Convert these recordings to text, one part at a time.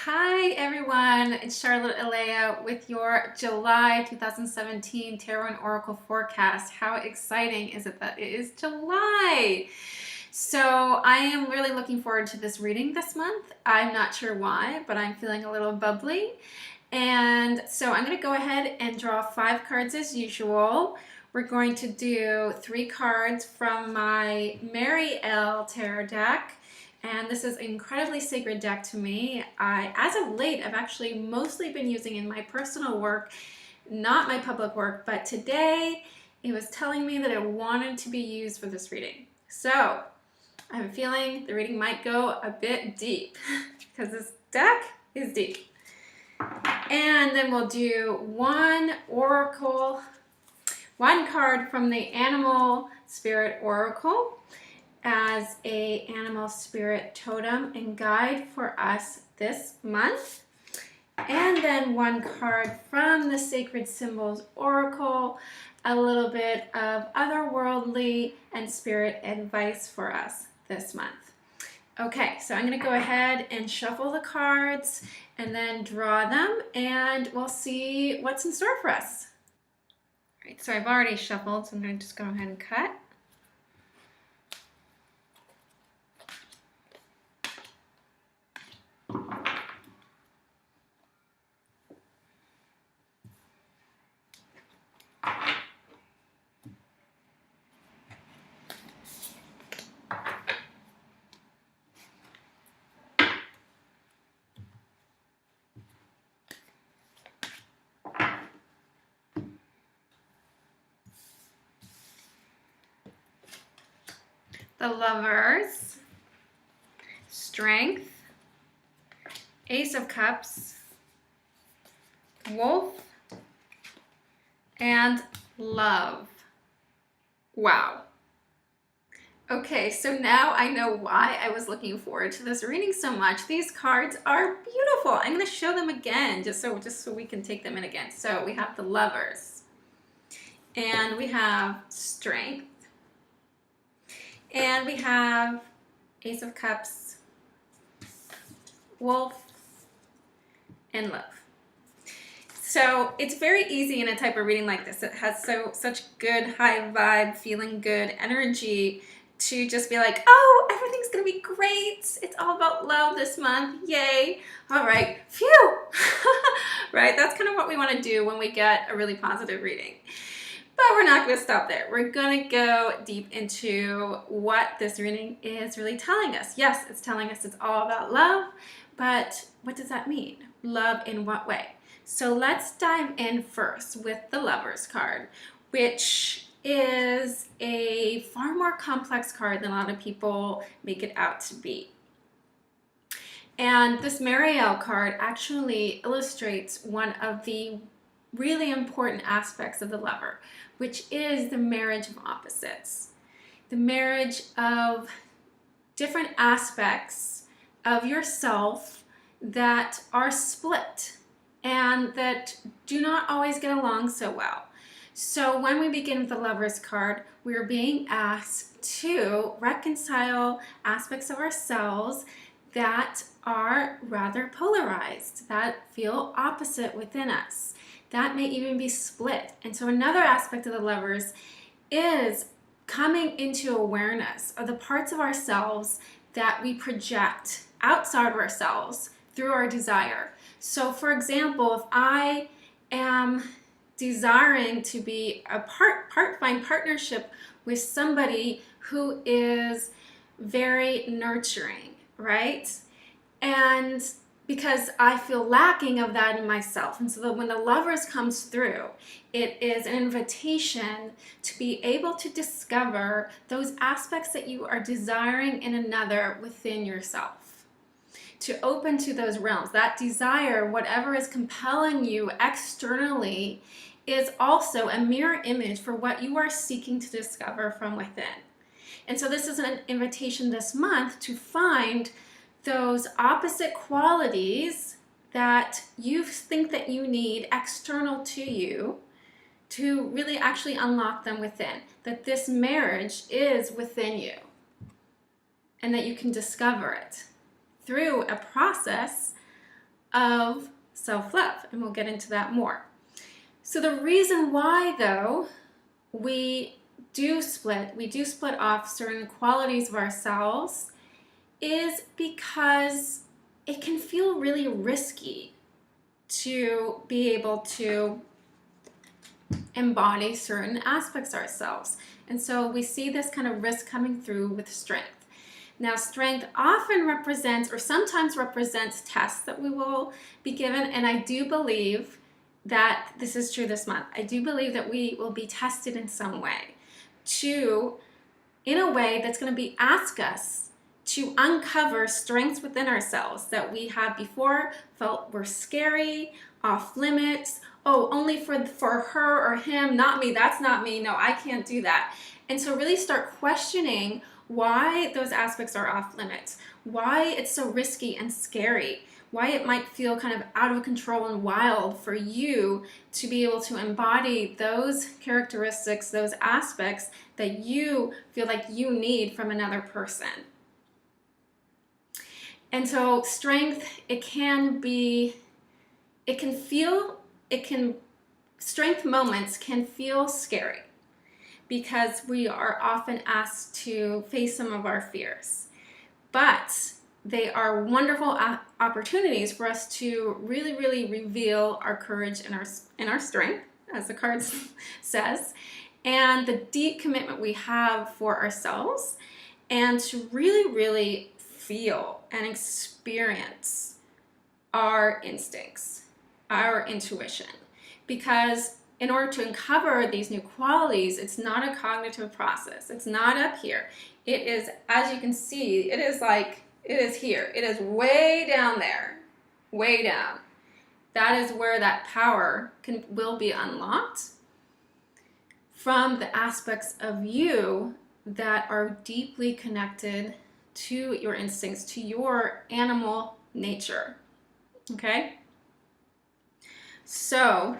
Hi everyone, it's Charlotte Alea with your July 2017 Tarot and Oracle forecast. How exciting is it that it is July? So I am really looking forward to this reading this month. I'm not sure why, but I'm feeling a little bubbly. And so I'm going to go ahead and draw 5 cards as usual. We're going to do 3 cards from my Mary L tarot deck. And this is an incredibly sacred deck to me. As of late, I've actually mostly been using in my personal work, not my public work, but today it was telling me that it wanted to be used for this reading. So I have a feeling the reading might go a bit deep because this deck is deep. And then we'll do one card from the Animal Spirit Oracle as a animal spirit totem and guide for us this month. And then one card from the Sacred Symbols Oracle, a little bit of otherworldly and spirit advice for us this month. Okay, so I'm going to go ahead and shuffle the cards and then draw them, and we'll see what's in store for us. All right, so I've already shuffled, so I'm going to just go ahead and cut. The Lovers, Strength, Ace of Cups, Wolf, and Love. Wow. Okay, so now I know why I was looking forward to this reading so much. These cards are beautiful. I'm going to show them again just so we can take them in again. So we have the Lovers, and we have Strength, and we have Ace of Cups, Wolf, and Love. So it's very easy in a type of reading like this. It has such good high vibe, feeling good energy to just be like, oh, everything's gonna be great. It's all about love this month. Yay. All right. Phew. Right? That's kind of what we want to do when we get a really positive reading. But we're not going to stop there. We're going to go deep into what this reading is really telling us. Yes, it's telling us it's all about love, but what does that mean? Love in what way? So let's dive in first with the Lovers card, which is a far more complex card than a lot of people make it out to be. And this Marielle card actually illustrates one of the really important aspects of the Lover, which is the marriage of opposites. The marriage of different aspects of yourself that are split and that do not always get along so well. So when we begin with the Lovers card, we are being asked to reconcile aspects of ourselves that are rather polarized, that feel opposite within us. That may even be split. And so another aspect of the Lovers is coming into awareness of the parts of ourselves that we project outside of ourselves through our desire. So for example, if I am desiring to be find partnership with somebody who is very nurturing, right? And because I feel lacking of that in myself. And so that when the Lovers comes through, it is an invitation to be able to discover those aspects that you are desiring in another within yourself. To open to those realms. That desire, whatever is compelling you externally, is also a mirror image for what you are seeking to discover from within. And so this is an invitation this month to find those opposite qualities that you think that you need external to you to really actually unlock them within. That this marriage is within you and that you can discover it through a process of self-love, and we'll get into that more. So the reason why, though, we do split off certain qualities of ourselves is because it can feel really risky to be able to embody certain aspects of ourselves. And so we see this kind of risk coming through with strength. Now, strength often represents, or sometimes represents, tests that we will be given, and I do believe that this is true this month. I do believe that we will be tested in some way in a way that's going to be ask us to uncover strengths within ourselves that we have before felt were scary, off limits. Oh, only for her or him, not me. That's not me. No, I can't do that. And so really start questioning why those aspects are off limits, why it's so risky and scary, why it might feel kind of out of control and wild for you to be able to embody those characteristics, those aspects that you feel like you need from another person. And so strength, strength moments can feel scary because we are often asked to face some of our fears. But they are wonderful opportunities for us to really, really reveal our courage and our strength, as the card says, and the deep commitment we have for ourselves, and to really, really feel and experience our instincts, our intuition. Because in order to uncover these new qualities, it's not a cognitive process. It's not up here. It is, as you can see, it is here. It is way down there, way down. That is where that power will be unlocked from the aspects of you that are deeply connected to your instincts, to your animal nature. Okay? So,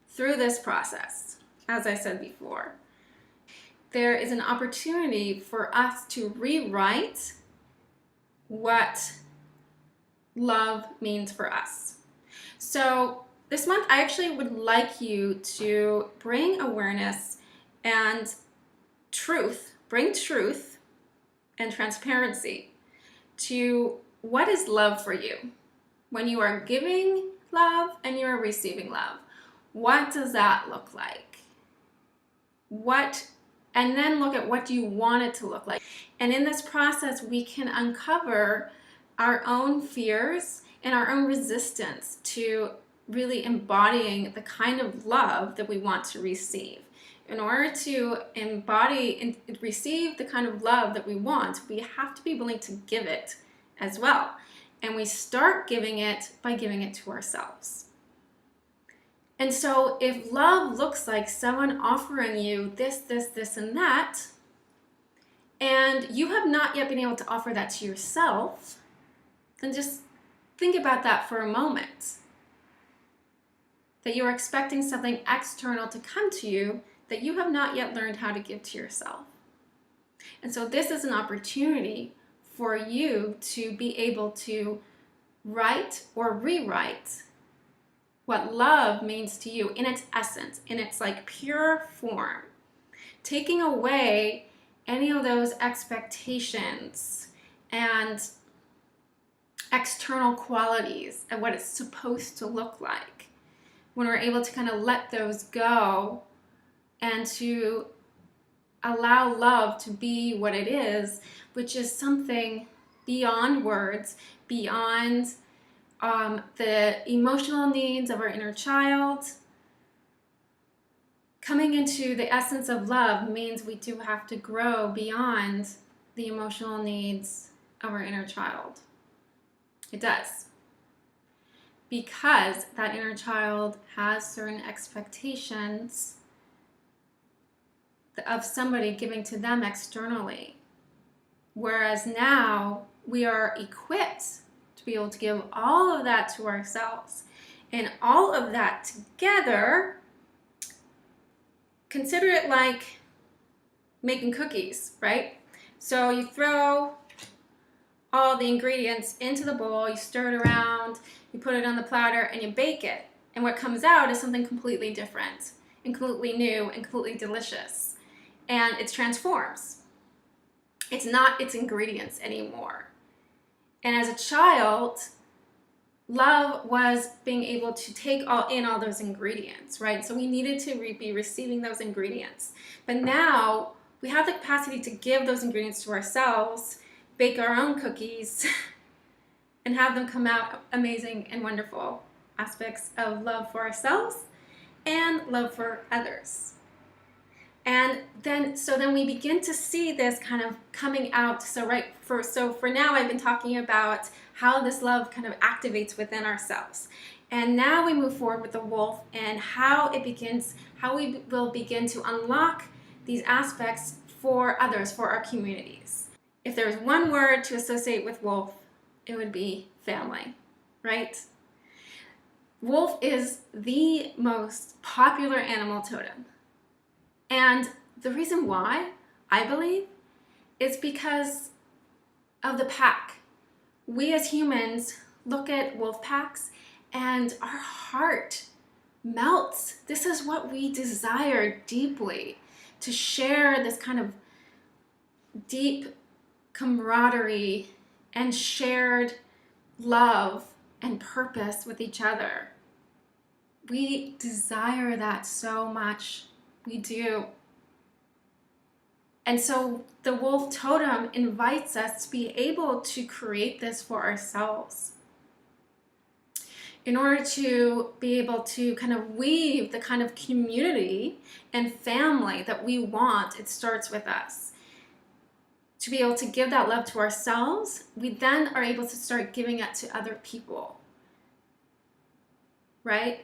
through this process, as I said before, there is an opportunity for us to rewrite what love means for us. So this month, I actually would like you to bring awareness and bring truth and transparency to what is love for you. When you are giving love and you are receiving love, what does that look like? And then look at what do you want it to look like. And in this process, we can uncover our own fears and our own resistance to really embodying the kind of love that we want to receive. In order to embody and receive the kind of love that we want, we have to be willing to give it as well. And we start giving it by giving it to ourselves. And so if love looks like someone offering you this, and that, and you have not yet been able to offer that to yourself, then just think about that for a moment. That you're expecting something external to come to you that you have not yet learned how to give to yourself. And so this is an opportunity for you to be able to write or rewrite what love means to you in its essence, in its like pure form. Taking away any of those expectations and external qualities of what it's supposed to look like. When we're able to kind of let those go and to allow love to be what it is, which is something beyond words, beyond the emotional needs of our inner child. Coming into the essence of love means we do have to grow beyond the emotional needs of our inner child. It does. Because that inner child has certain expectations of somebody giving to them externally. Whereas now we are equipped to be able to give all of that to ourselves. And all of that together, consider it like making cookies, right? So you throw all the ingredients into the bowl, you stir it around, you put it on the platter, and you bake it. And what comes out is something completely different and completely new and completely delicious. And it transforms. It's not its ingredients anymore. And as a child, love was being able to take all those ingredients, right? So we needed to be receiving those ingredients. But now we have the capacity to give those ingredients to ourselves, bake our own cookies, and have them come out amazing and wonderful aspects of love for ourselves and love for others. And then we begin to see this kind of coming out. So for now I've been talking about how this love kind of activates within ourselves. And now we move forward with the wolf and how we will begin to unlock these aspects for others, for our communities. If there's one word to associate with wolf, it would be family, right? Wolf is the most popular animal totem. And the reason why, I believe, is because of the pack. We as humans look at wolf packs and our heart melts. This is what we desire deeply, to share this kind of deep camaraderie and shared love and purpose with each other. We desire that so much. We do. And so the wolf totem invites us to be able to create this for ourselves. In order to be able to kind of weave the kind of community and family that we want, it starts with us. To be able to give that love to ourselves, we then are able to start giving it to other people, right?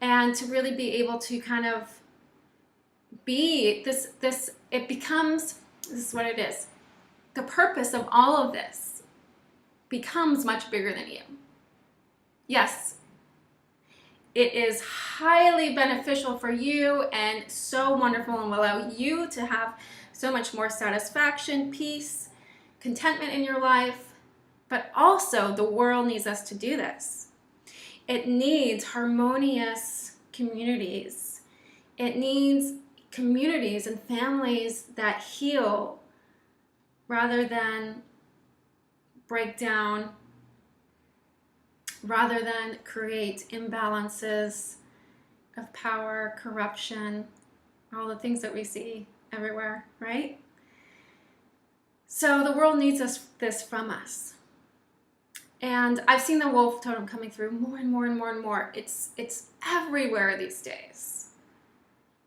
And to really be able to kind of be this is what it is. The purpose of all of this becomes much bigger than you. Yes, it is highly beneficial for you and so wonderful and will allow you to have so much more satisfaction, peace, contentment in your life. But also the world needs us to do this. It needs harmonious communities. It needs communities and families that heal rather than break down, rather than create imbalances of power, corruption, all the things that we see everywhere, right? So the world needs this from us. And I've seen the wolf totem coming through more and more and more and more. It's everywhere these days,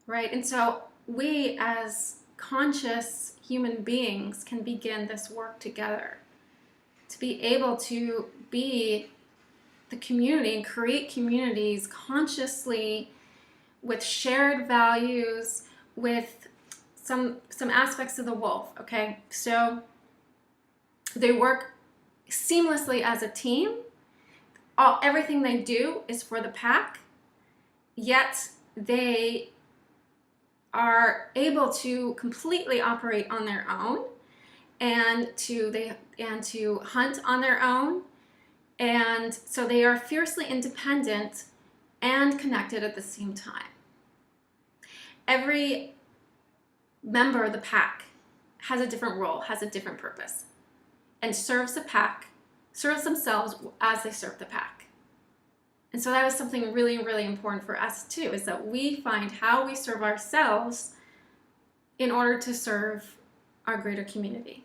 right? And so we as conscious human beings can begin this work together to be able to be the community and create communities consciously with shared values, with some aspects of the wolf, okay? So they work seamlessly as a team. Everything they do is for the pack, yet they are able to completely operate on their own and to hunt on their own. And so they are fiercely independent and connected at the same time. Every member of the pack has a different role, has a different purpose, and serves the pack, serves themselves as they serve the pack. And so that was something really, really important for us too, is that we find how we serve ourselves in order to serve our greater community.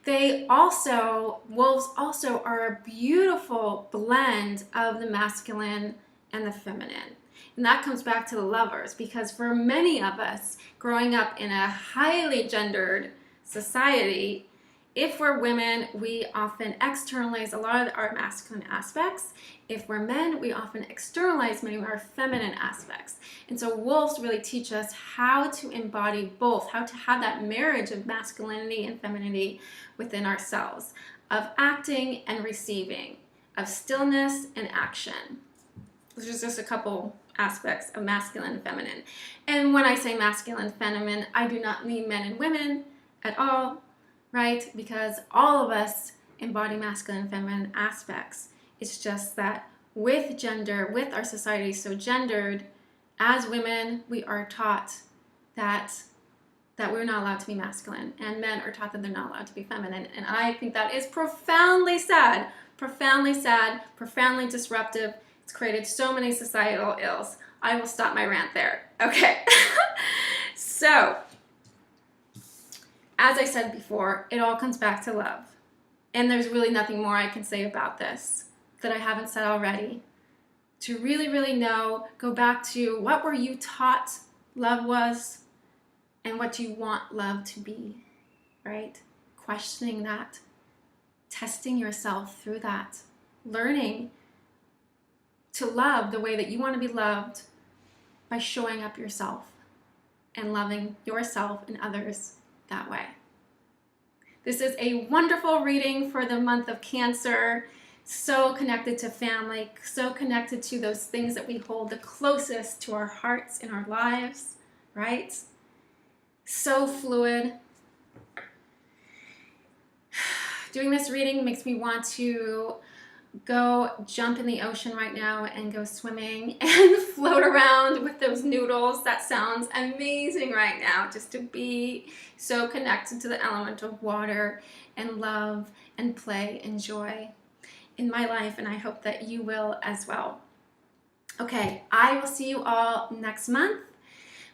Wolves also are a beautiful blend of the masculine and the feminine. And that comes back to the lovers, because for many of us growing up in a highly gendered society, if we're women, we often externalize a lot of our masculine aspects. If we're men, we often externalize many of our feminine aspects. And so wolves really teach us how to embody both, how to have that marriage of masculinity and femininity within ourselves, of acting and receiving, of stillness and action. Those are just a couple aspects of masculine and feminine. And when I say masculine and feminine, I do not mean men and women at all. right? Because all of us embody masculine and feminine aspects. It's just that with gender, with our society so gendered, as women, we are taught that we're not allowed to be masculine, and men are taught that they're not allowed to be feminine. And I think that is profoundly sad, profoundly disruptive. It's created so many societal ills. I will stop my rant there. Okay. So, as I said before, it all comes back to love. And there's really nothing more I can say about this that I haven't said already. To really, really know, go back to what were you taught love was, and what do you want love to be, right? Questioning that, testing yourself through that, learning to love the way that you want to be loved by showing up yourself and loving yourself and others that way. This is a wonderful reading for the month of Cancer. So connected to family, so connected to those things that we hold the closest to our hearts in our lives, right? So fluid. Doing this reading makes me want to go jump in the ocean right now and go swimming and float around with those noodles. That sounds amazing right now, just to be so connected to the element of water and love and play and joy in my life, and I hope that you will as well. Okay, I will see you all next month.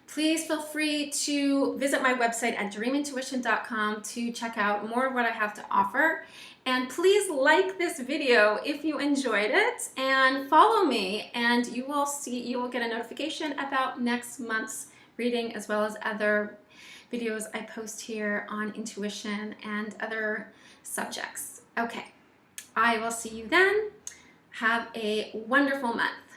Please feel free to visit my website at dreamintuition.com to check out more of what I have to offer. And please like this video if you enjoyed it, and follow me, and you will get a notification about next month's reading, as well as other videos I post here on intuition and other subjects. Okay, I will see you then. Have a wonderful month.